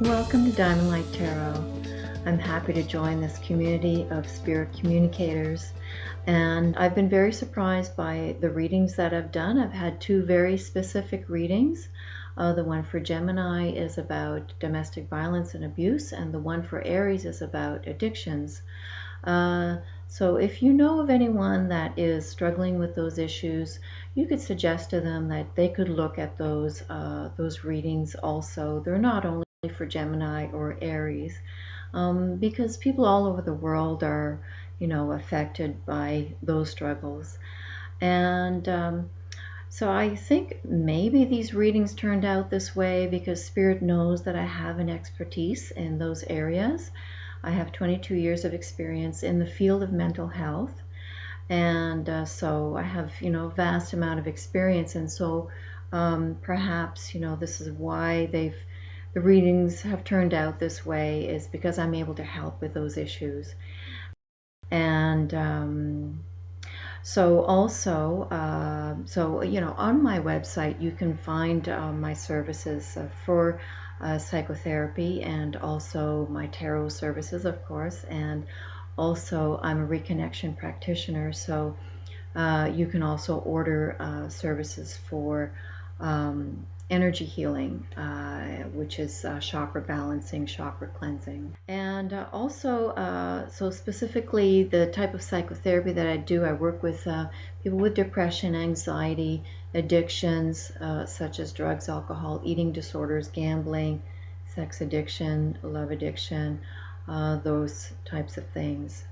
Welcome to Diamond Light Tarot. I'm happy to join this community of spirit communicators, and I've been very surprised by the readings that I've done. I've had two very specific readings. The one for Gemini is about domestic violence and abuse, and the one for Aries is about addictions. So if you know of anyone that is struggling with those issues, you could suggest to them that they could look at those readings also. They're not only for Gemini or Aries, because people all over the world are, affected by those struggles. And so I think maybe these readings turned out this way because Spirit knows that I have an expertise in those areas. I have 22 years of experience in the field of mental health, and so I have, a vast amount of experience, and so perhaps, this is why the readings have turned out this way, is because I'm able to help with those issues. And so also, on my website, you can find my services for psychotherapy, and also my tarot services, of course, and also I'm a reconnection practitioner, so you can also order services for energy healing, which is chakra balancing, chakra cleansing. And so specifically the type of psychotherapy that I do, I work with people with depression, anxiety, addictions, such as drugs, alcohol, eating disorders, gambling, sex addiction, love addiction, those types of things.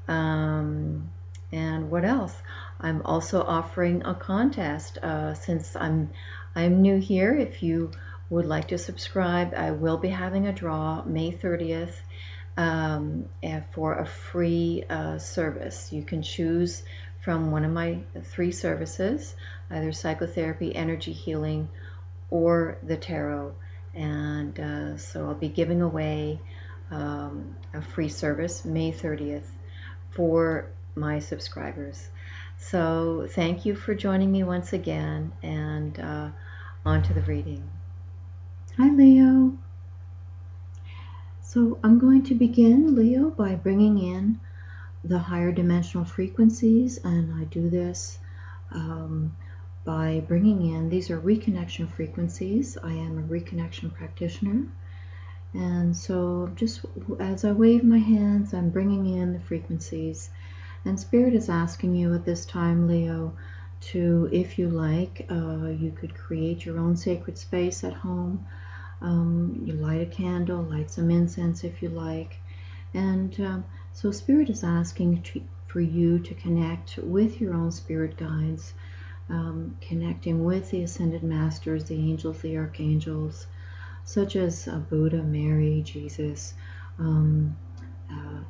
And what else? I'm also offering a contest, since I'm new here. If you would like to subscribe, I will be having a draw May 30th for a free service. You can choose from one of my 3 services, either psychotherapy, energy healing, or the tarot. And so I'll be giving away a free service May 30th for my subscribers. So thank you for joining me once again, and on to the reading. Hi, Leo. So I'm going to begin, Leo, by bringing in the higher dimensional frequencies, and I do this by bringing in, these are reconnection frequencies. I am a reconnection practitioner. And so just as I wave my hands, I'm bringing in the frequencies. And Spirit is asking you at this time, Leo, to, if you like, you could create your own sacred space at home. You light a candle, light some incense if you like. And so Spirit is asking for you to connect with your own spirit guides, connecting with the Ascended Masters, the angels, the archangels, such as Buddha, Mary, Jesus,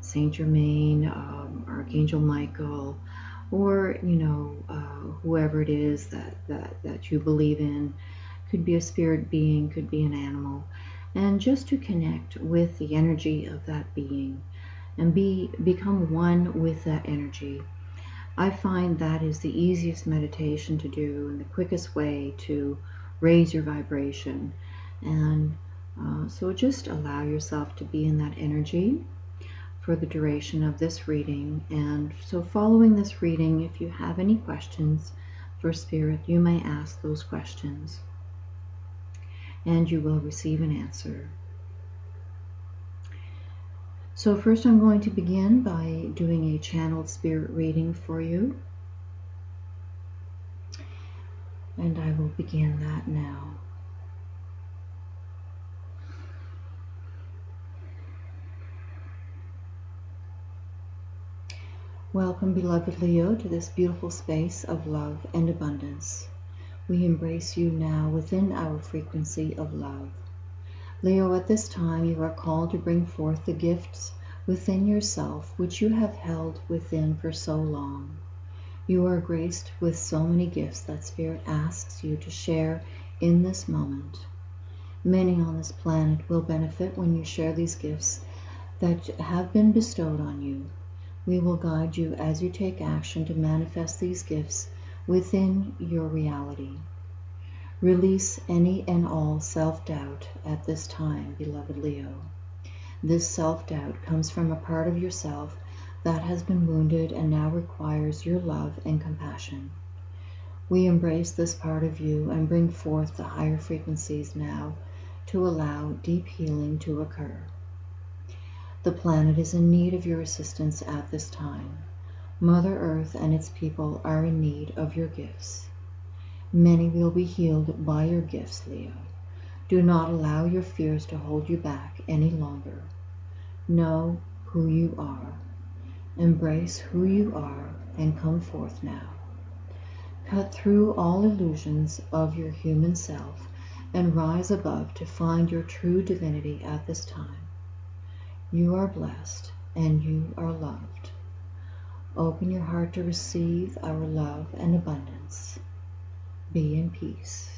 Saint Germain, Archangel Michael, or whoever it is that you believe in. Could be a spirit being, could be an animal, and just to connect with the energy of that being and become one with that energy. I find that is the easiest meditation to do and the quickest way to raise your vibration. And so just allow yourself to be in that energy for the duration of this reading. And so following this reading, if you have any questions for Spirit, you may ask those questions and you will receive an answer. So first I'm going to begin by doing a channeled spirit reading for you. And I will begin that now. Welcome, beloved Leo, to this beautiful space of love and abundance. We embrace you now within our frequency of love. Leo, at this time you are called to bring forth the gifts within yourself which you have held within for so long. You are graced with so many gifts that Spirit asks you to share in this moment. Many on this planet will benefit when you share these gifts that have been bestowed on you. We will guide you as you take action to manifest these gifts within your reality. Release any and all self-doubt at this time, beloved Leo. This self-doubt comes from a part of yourself that has been wounded and now requires your love and compassion. We embrace this part of you and bring forth the higher frequencies now to allow deep healing to occur. The planet is in need of your assistance at this time. Mother Earth and its people are in need of your gifts. Many will be healed by your gifts, Leo. Do not allow your fears to hold you back any longer. Know who you are. Embrace who you are and come forth now. Cut through all illusions of your human self and rise above to find your true divinity at this time. You are blessed and you are loved. Open your heart to receive our love and abundance. Be in peace.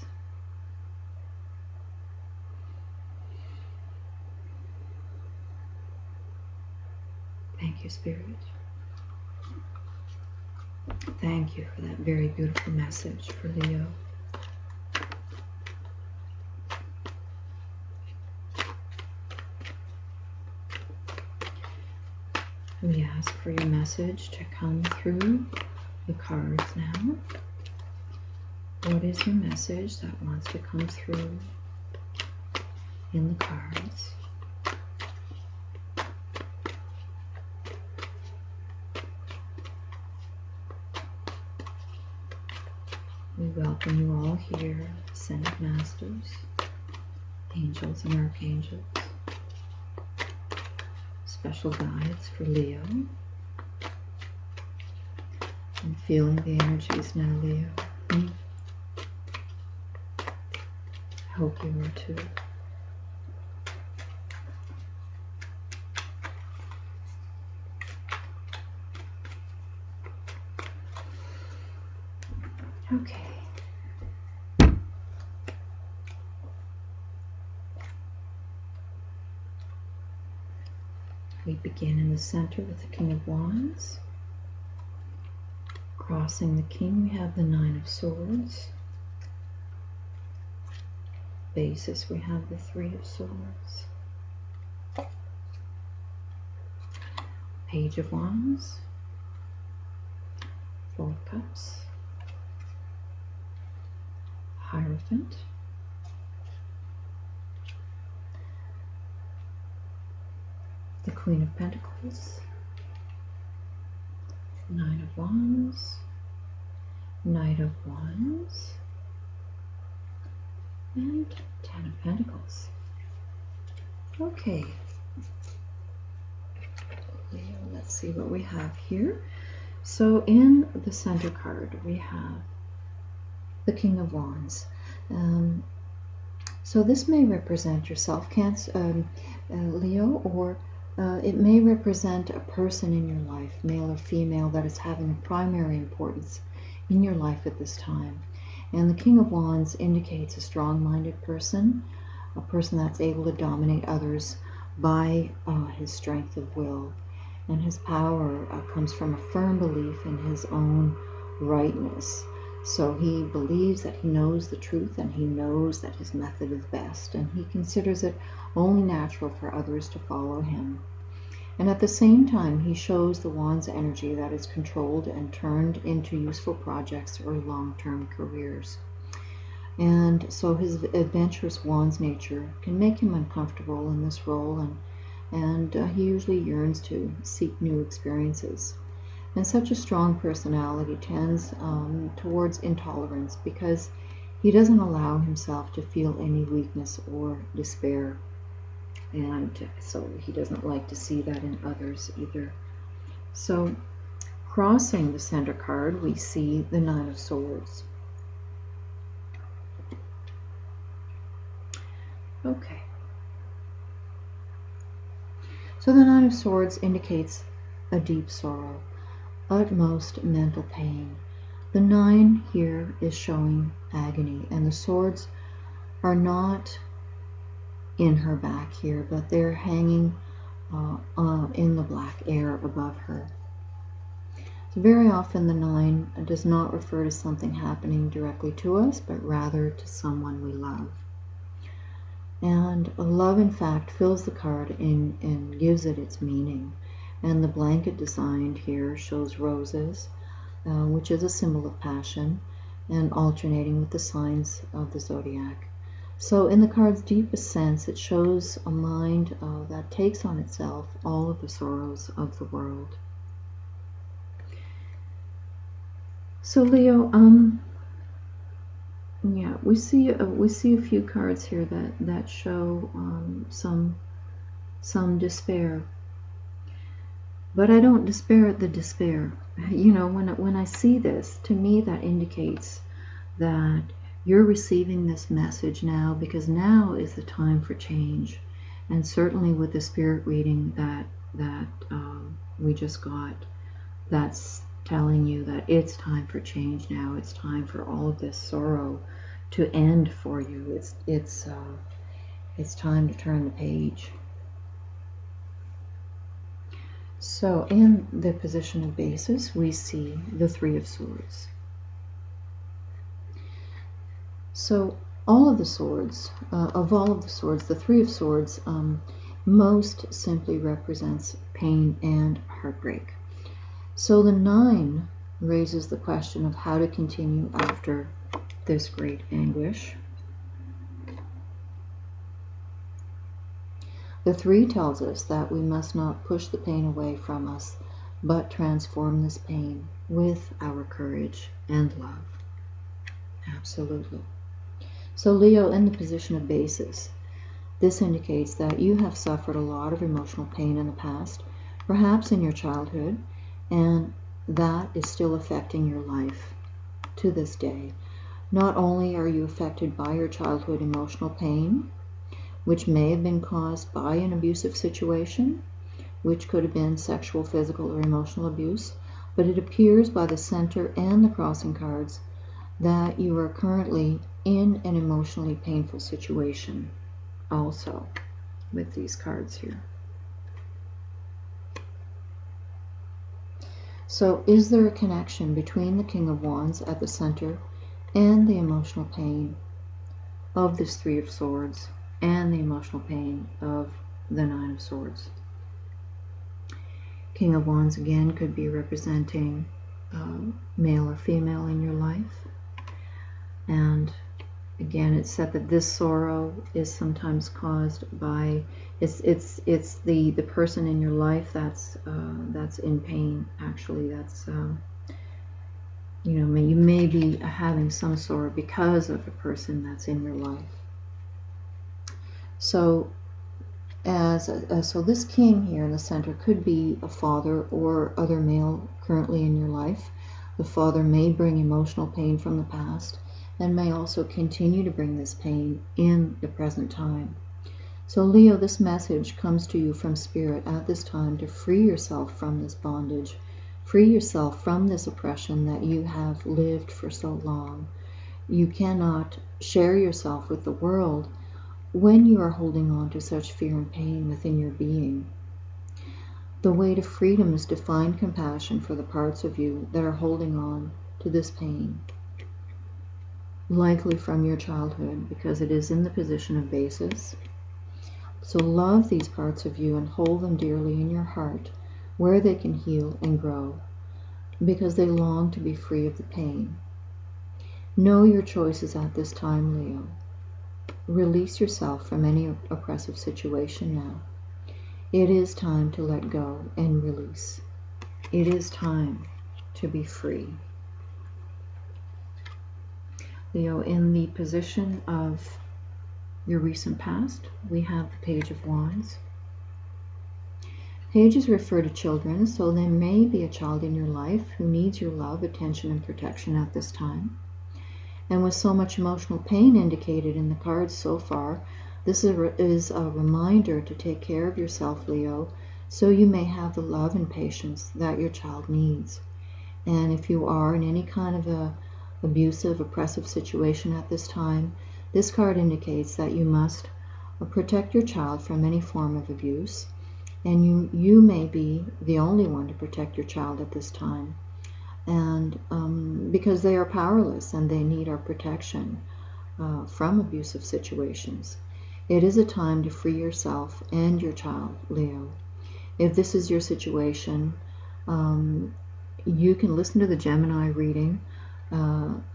Thank you, Spirit. Thank you for that very beautiful message for Leo. We ask for your message to come through the cards now. What is your message that wants to come through in the cards? We welcome you all here, Ascended Masters, angels and archangels, special guides for Leo. I'm feeling the energies now, Leo. I hope you are too. Okay. We begin in the center with the King of Wands. Crossing the King, we have the Nine of Swords. Basis, we have the Three of Swords. Page of Wands. Four of Cups. Hierophant. The Queen of Pentacles. Nine of Wands. Knight of Wands. And Ten of Pentacles. Okay. Let's see what we have here. So in the center card, we have the King of Wands. So this may represent yourself, Leo, or it may represent a person in your life, male or female, that is having a primary importance in your life at this time. And the King of Wands indicates a strong-minded person, a person that's able to dominate others by his strength of will. And his power comes from a firm belief in his own rightness. So he believes that he knows the truth and he knows that his method is best, and he considers it only natural for others to follow him. And at the same time, he shows the Wand's energy that is controlled and turned into useful projects or long-term careers. And so his adventurous Wand's nature can make him uncomfortable in this role, and he usually yearns to seek new experiences. And such a strong personality tends towards intolerance because he doesn't allow himself to feel any weakness or despair. And so he doesn't like to see that in others either. So crossing the center card, we see the Nine of Swords. Okay. So the Nine of Swords indicates a deep sorrow, utmost mental pain. The nine here is showing agony, and the swords are not in her back here, but they're hanging in the black air above her. Very often the 9 does not refer to something happening directly to us, but rather to someone we love. And love, in fact, fills the card and gives it its meaning. And the blanket designed here shows roses, which is a symbol of passion, and alternating with the signs of the zodiac. So in the card's deepest sense, it shows a mind that takes on itself all of the sorrows of the world. So Leo, yeah, we see a few cards here that show some despair, but I don't despair at the despair. You know, when I see this, to me that indicates that you're receiving this message now, because now is the time for change. And certainly with the spirit reading that we just got, that's telling you that it's time for change now. It's time for all of this sorrow to end for you. It's time to turn the page. So in the position of basis, we see the 3 of Swords. So all of the swords, the 3 of Swords most simply represents pain and heartbreak. So the 9 raises the question of how to continue after this great anguish. The 3 tells us that we must not push the pain away from us, but transform this pain with our courage and love. Absolutely. So Leo, in the position of basis, this indicates that you have suffered a lot of emotional pain in the past, perhaps in your childhood, and that is still affecting your life to this day. Not only are you affected by your childhood emotional pain, which may have been caused by an abusive situation, which could have been sexual, physical, or emotional abuse, but it appears by the center and the crossing cards that you are currently in an emotionally painful situation also with these cards here. So is there a connection between the King of Wands at the center and the emotional pain of this 3 of Swords and the emotional pain of the 9 of Swords? King of Wands again could be representing male or female in your life. And again, it's said that this sorrow is sometimes caused by it's the person in your life that's in pain. Actually, that's you know, you may be having some sorrow because of the person that's in your life. So so this king here in the center could be a father or other male currently in your life. The father may bring emotional pain from the past and may also continue to bring this pain in the present time. So Leo, this message comes to you from Spirit at this time to free yourself from this bondage, free yourself from this oppression that you have lived for so long. You cannot share yourself with the world when you are holding on to such fear and pain within your being. The way to freedom is to find compassion for the parts of you that are holding on to this pain, likely from your childhood, because it is in the position of basis. So love these parts of you and hold them dearly in your heart, where they can heal and grow, because they long to be free of the pain. Know your choices at this time, Leo. Release yourself from any oppressive situation now. It is time to let go and release. It is time to be free. Leo, in the position of your recent past, we have the Page of Wands. Pages refer to children, so there may be a child in your life who needs your love, attention, and protection at this time. And with so much emotional pain indicated in the cards so far, this is a reminder to take care of yourself, Leo, so you may have the love and patience that your child needs. And if you are in any kind of a abusive, oppressive situation at this time, this card indicates that you must protect your child from any form of abuse, and you may be the only one to protect your child at this time. and because they are powerless and they need our protection from abusive situations. It is a time to free yourself and your child, Leo. If this is your situation, you can listen to the Gemini reading,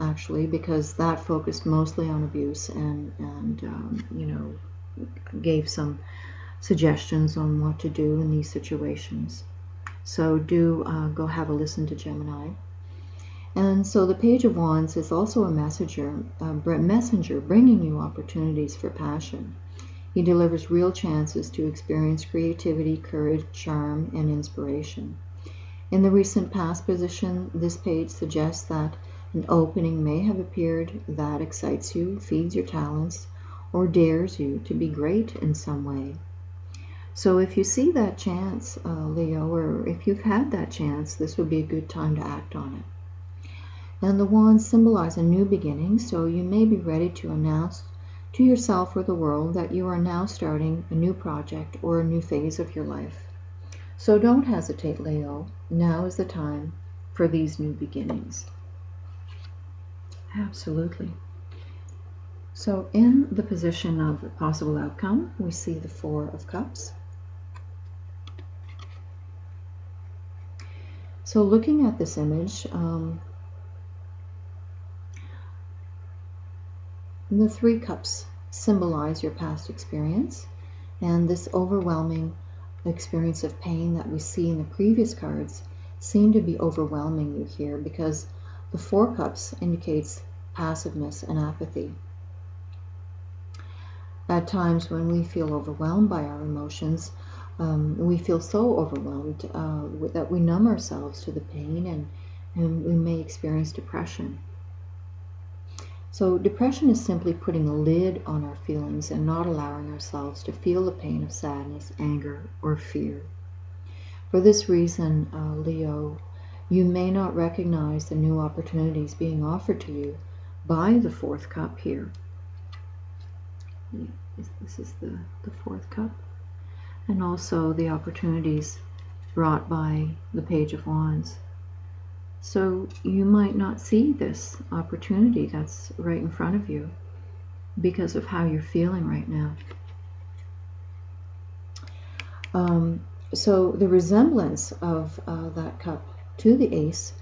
actually, because that focused mostly on abuse and gave some suggestions on what to do in these situations. So do go have a listen to Gemini. And so the Page of Wands is also a messenger bringing you opportunities for passion. He delivers real chances to experience creativity, courage, charm, and inspiration. In the recent past position, this page suggests that an opening may have appeared that excites you, feeds your talents, or dares you to be great in some way. So if you see that chance, Leo, or if you've had that chance, this would be a good time to act on it. And the wands symbolize a new beginning, so you may be ready to announce to yourself or the world that you are now starting a new project or a new phase of your life. So don't hesitate, Leo. Now is the time for these new beginnings. Absolutely. So in the position of the possible outcome, we see the Four of Cups. So looking at this image, the Three Cups symbolize your past experience, and this overwhelming experience of pain that we see in the previous cards seem to be overwhelming you here, because the Four Cups indicates passiveness and apathy. At times when we feel overwhelmed by our emotions, we feel so overwhelmed that we numb ourselves to the pain, and we may experience depression. So depression is simply putting a lid on our feelings and not allowing ourselves to feel the pain of sadness, anger, or fear. For this reason, Leo, you may not recognize the new opportunities being offered to you by the Fourth Cup here. This is the Fourth Cup. And also the opportunities brought by the Page of Wands. So you might not see this opportunity that's right in front of you because of how you're feeling right now. So the resemblance of that cup to the Ace,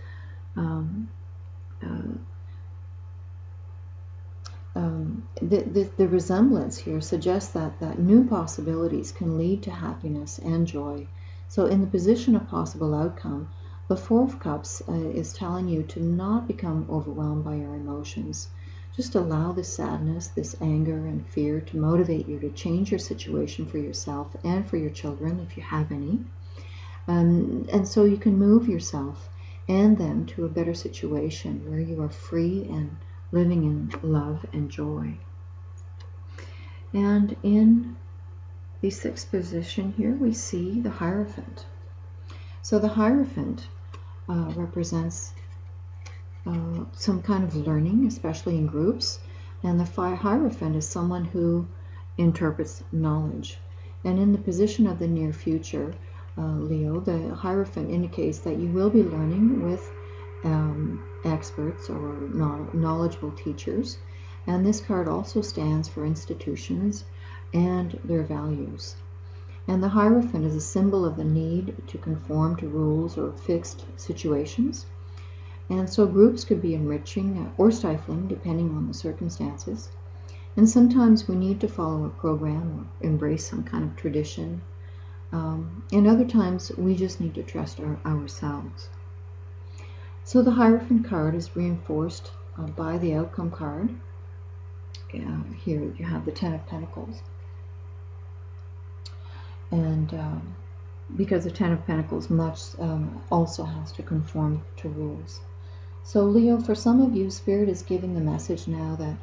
the resemblance here suggests that new possibilities can lead to happiness and joy. So in the position of possible outcome, the Four of Cups is telling you to not become overwhelmed by your emotions. Just allow this sadness, this anger and fear to motivate you to change your situation for yourself and for your children, if you have any. And so you can move yourself and them to a better situation where you are free and living in love and joy. And in the sixth position here, we see the Hierophant. So the Hierophant represents some kind of learning, especially in groups. And the Hierophant is someone who interprets knowledge. And in the position of the near future, Leo, the Hierophant indicates that you will be learning with experts or knowledgeable teachers. And this card also stands for institutions and their values. And the Hierophant is a symbol of the need to conform to rules or fixed situations. And so groups could be enriching or stifling depending on the circumstances. And sometimes we need to follow a program or embrace some kind of tradition. And other times we just need to trust ourselves. So the Hierophant card is reinforced by the Outcome card. Here you have the Ten of Pentacles. And because the Ten of Pentacles also has to conform to rules. So Leo, for some of you, Spirit is giving the message now that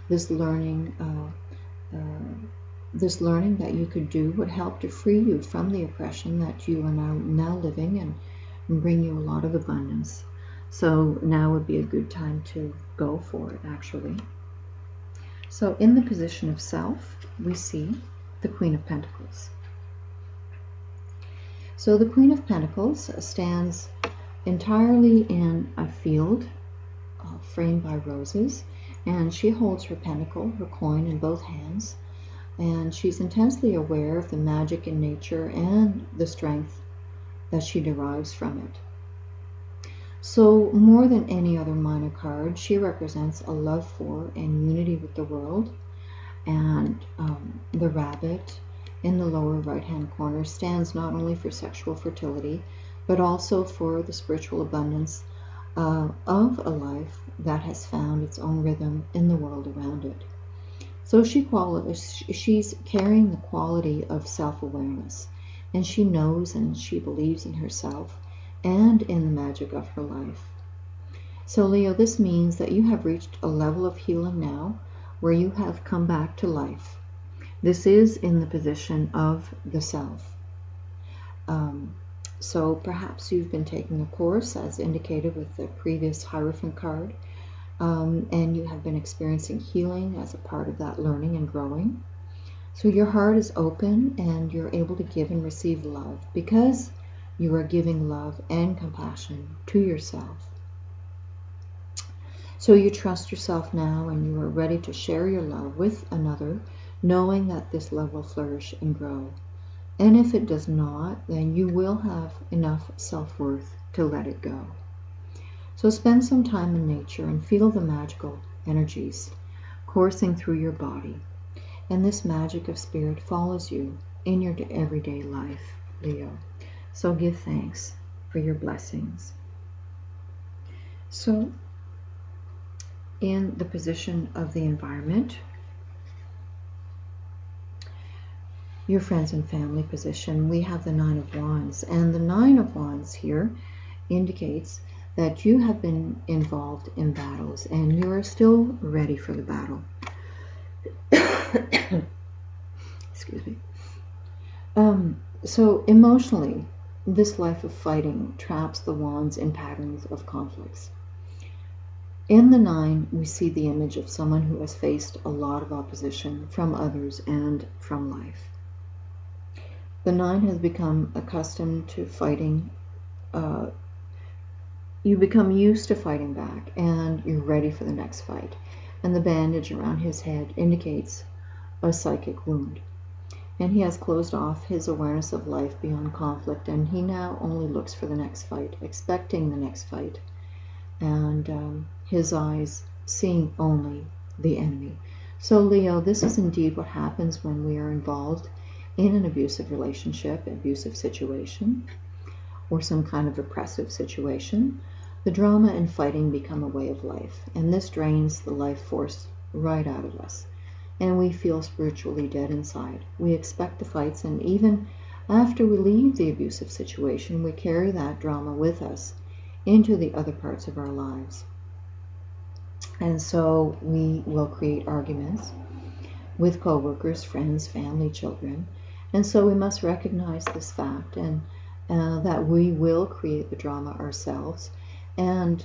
this learning that you could do would help to free you from the oppression that you are now living and bring you a lot of abundance. So now would be a good time to go for it, actually. So in the position of Self, we see the Queen of Pentacles. So the Queen of Pentacles stands entirely in a field framed by roses, and she holds her pentacle, her coin, in both hands, and she's intensely aware of the magic in nature and the strength that she derives from it. So, more than any other minor card, she represents a love for and unity with the world. And the rabbit in the lower right-hand corner stands not only for sexual fertility, but also for the spiritual abundance of a life that has found its own rhythm in the world around it. So she's carrying the quality of self-awareness, and she knows and she believes in herself and in the magic of her life. So Leo, this means that you have reached a level of healing now where you have come back to life. This is in the position of the self. So perhaps you've been taking a course as indicated with the previous Hierophant card, and you have been experiencing healing as a part of that learning and growing. So your heart is open and you're able to give and receive love because you are giving love and compassion to yourself. So you trust yourself now and you are ready to share your love with another, knowing that this love will flourish and grow. And if it does not, then you will have enough self-worth to let it go. So spend some time in nature and feel the magical energies coursing through your body. And this magic of spirit follows you in your everyday life, Leo. So give thanks for your blessings. So in the position of the environment, your friends and family position, we have the Nine of Wands. And the Nine of Wands here indicates that you have been involved in battles and you are still ready for the battle. Excuse me. So emotionally, this life of fighting traps the wands in patterns of conflicts. In the Nine, we see the image of someone who has faced a lot of opposition from others and from life. The Nine has become accustomed to fighting. You become used to fighting back and you're ready for the next fight. And the bandage around his head indicates a psychic wound. And he has closed off his awareness of life beyond conflict, and he now only looks for the next fight, expecting the next fight, and his eyes seeing only the enemy. So Leo, this is indeed what happens when we are involved in an abusive relationship, abusive situation, or some kind of oppressive situation. The drama and fighting become a way of life, and this drains the life force right out of us. And we feel spiritually dead inside. We expect the fights, and even after we leave the abusive situation, we carry that drama with us into the other parts of our lives. And so we will create arguments with co-workers, friends, family, children. And so we must recognize this fact, and that we will create the drama ourselves, and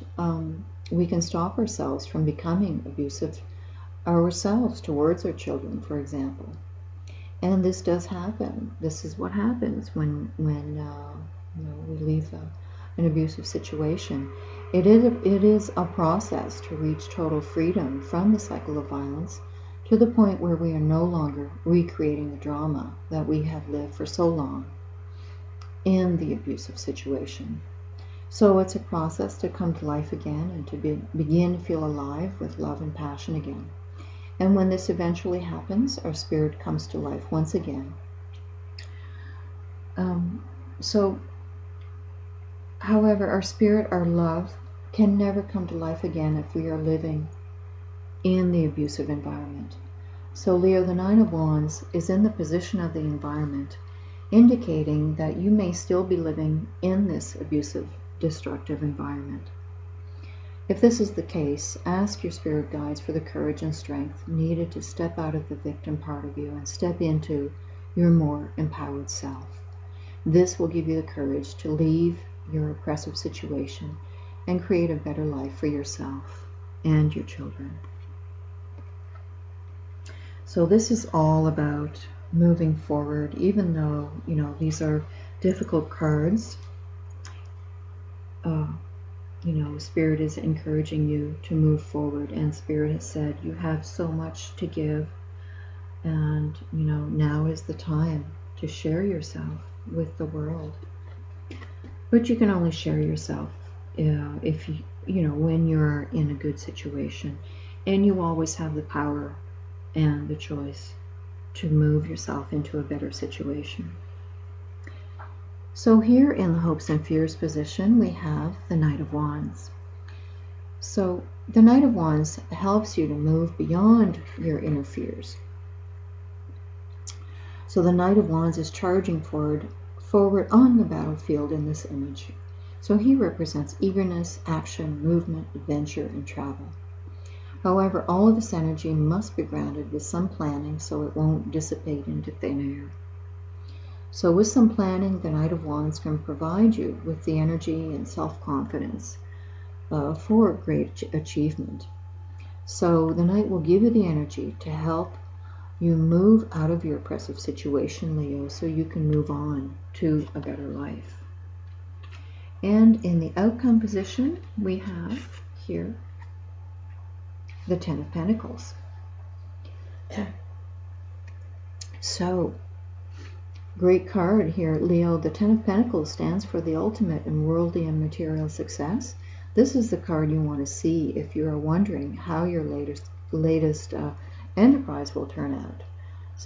we can stop ourselves from becoming abusive ourselves towards our children, for example. And this does happen. This is what happens when we leave an abusive situation. It is a process to reach total freedom from the cycle of violence to the point where we are no longer recreating the drama that we have lived for so long in the abusive situation. So it's a process to come to life again and to begin to feel alive with love and passion again. And when this eventually happens, our spirit comes to life once again. However, our spirit, our love, can never come to life again if we are living in the abusive environment. So Leo, the Nine of Wands is in the position of the environment, indicating that you may still be living in this abusive, destructive environment. If this is the case, ask your spirit guides for the courage and strength needed to step out of the victim part of you and step into your more empowered self. This will give you the courage to leave your oppressive situation and create a better life for yourself and your children. So this is all about moving forward, even though, these are difficult cards. Spirit is encouraging you to move forward, and Spirit has said you have so much to give, and now is the time to share yourself with the world. But you can only share yourself if when you're in a good situation, and you always have the power and the choice to move yourself into a better situation. So here in the hopes and fears position, we have the Knight of Wands. So the Knight of Wands helps you to move beyond your inner fears. So the Knight of Wands is charging forward on the battlefield in this image. So he represents eagerness, action, movement, adventure, and travel. However, all of this energy must be grounded with some planning so it won't dissipate into thin air. So with some planning, the Knight of Wands can provide you with the energy and self-confidence for great achievement. So the Knight will give you the energy to help you move out of your oppressive situation, Leo, so you can move on to a better life. And in the outcome position, we have here the Ten of Pentacles. So, great card here, Leo. The Ten of Pentacles stands for the ultimate in worldly and material success. This is the card you want to see if you are wondering how your latest enterprise will turn out.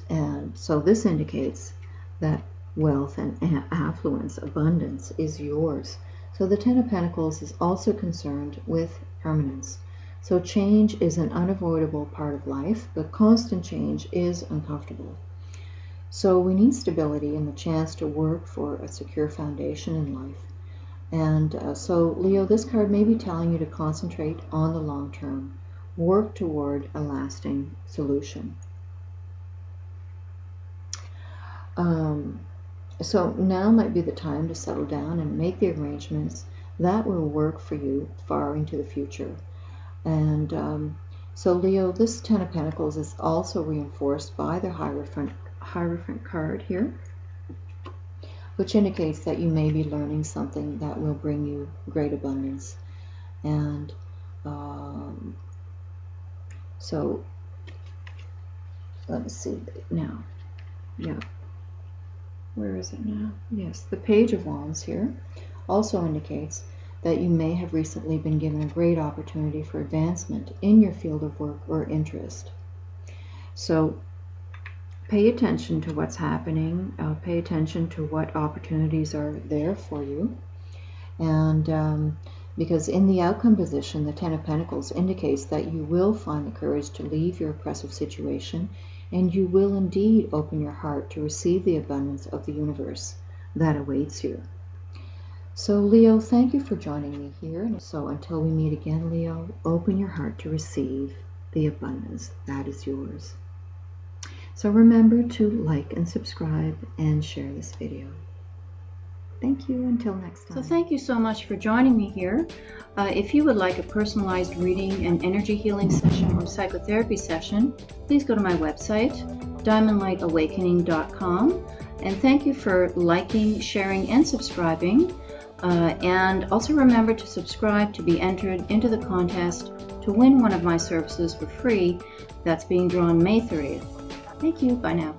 And so this indicates that wealth and affluence, abundance is yours. So the Ten of Pentacles is also concerned with permanence. So change is an unavoidable part of life, but constant change is uncomfortable. So we need stability and the chance to work for a secure foundation in life. And so, Leo, this card may be telling you to concentrate on the long term. Work toward a lasting solution. So now might be the time to settle down and make the arrangements that will work for you far into the future. And so, Leo, this Ten of Pentacles is also reinforced by the Hierophant card here, which indicates that you may be learning something that will bring you great abundance. And so let me see now. Yeah. Where is it now? Yes, the Page of Wands here also indicates that you may have recently been given a great opportunity for advancement in your field of work or interest. So pay attention to what's happening. Pay attention to what opportunities are there for you. And because in the outcome position, the Ten of Pentacles indicates that you will find the courage to leave your oppressive situation, and you will indeed open your heart to receive the abundance of the universe that awaits you. So, Leo, thank you for joining me here. And so until we meet again, Leo, open your heart to receive the abundance that is yours. So remember to like and subscribe and share this video. Thank you. Until next time. So thank you so much for joining me here. If you would like a personalized reading and energy healing session or psychotherapy session, please go to my website, diamondlightawakening.com. And thank you for liking, sharing, and subscribing. And also remember to subscribe to be entered into the contest to win one of my services for free. That's being drawn May 30th. Thank you. Bye now.